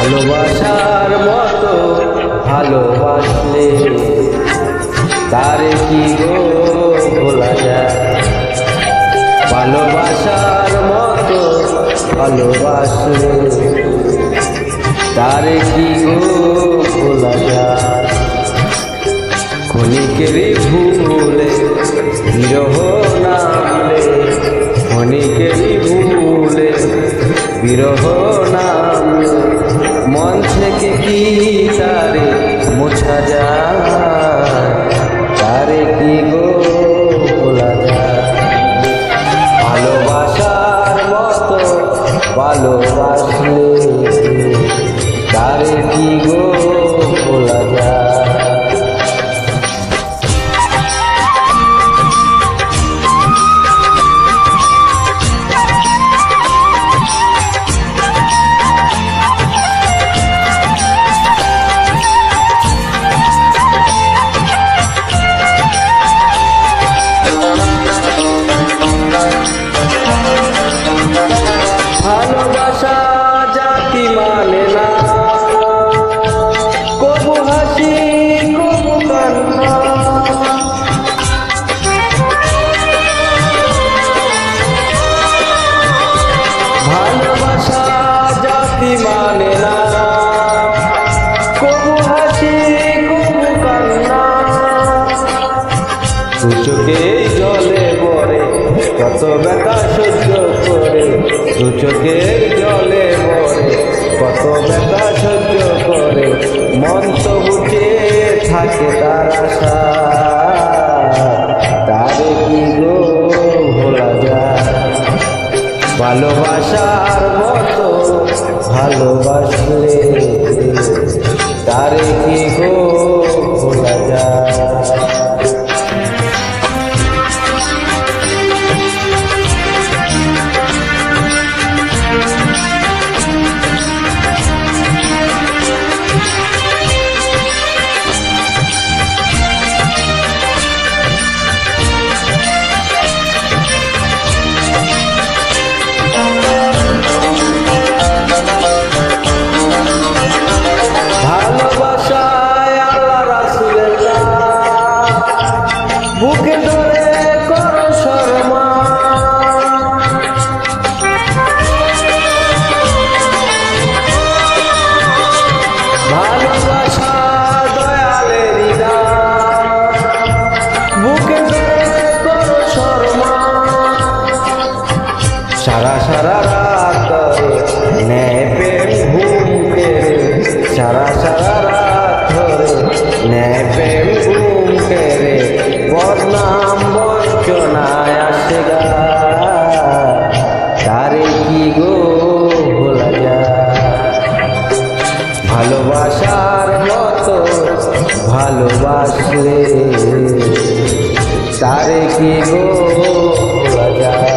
ভালোবাসার মতো ভালোবাসলে তারে কি গো ভোলা যায়? ভালোবাসার মতো ভালোবাসলে তারে কি গো ভোলা যায়? ক্ষণিকেরই ভুলে বিরহ নামলে, ক্ষণিকেরই ভুলে বিরহ নামলে মন থেকে কি তারে মোছা যায়? তারে কি গো ভোলা যায়? ভালোবাসার মতো ভালোবাসলে তারে কি গো ভোলা যায়? ভালোবাসা জাতি মানে না, কবু হাসি কবু কান্না। ভালোবাসা জাতি মানে না, কবু হাসি কবু কান্না। দু চোখে জলে পড়ে কত ব্যথা সহ্য করে, দু চোখের জলে পড়ে কত ব্যথা সহ্য করে, মন তো বুঝে থাকে তার আশা। তারে কি গো ভোলা যায়? ভালোবাসার মতো ভালোবাসলে তারে কি গো ভোলা যায়? বুকে ধরে করো শর্মা, ভালোবাসা দয়ালের দান, বুকে ধরে করো শর্মা। সারা সারা রাত নেয় প্রেম ঘুম কেড়ে, সারা সারা রাত ধরে নেয় প্রেম ঘুম কেড়ে, বদনাম বঞ্চনায় আসে গা। তারে কি গো ভোলা যায়? ভালোবাসার মতো ভালোবাসলে তারে কি গো ভোলা যায়?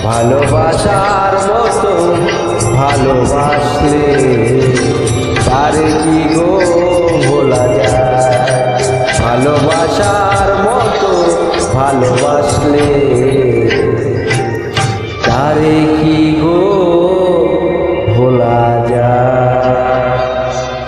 ভালোবাসার মতো ভালোবাসলে তারে কি গো ভোলা যায়? ভালোবাসার মতো ভালোবাসলে তারে কি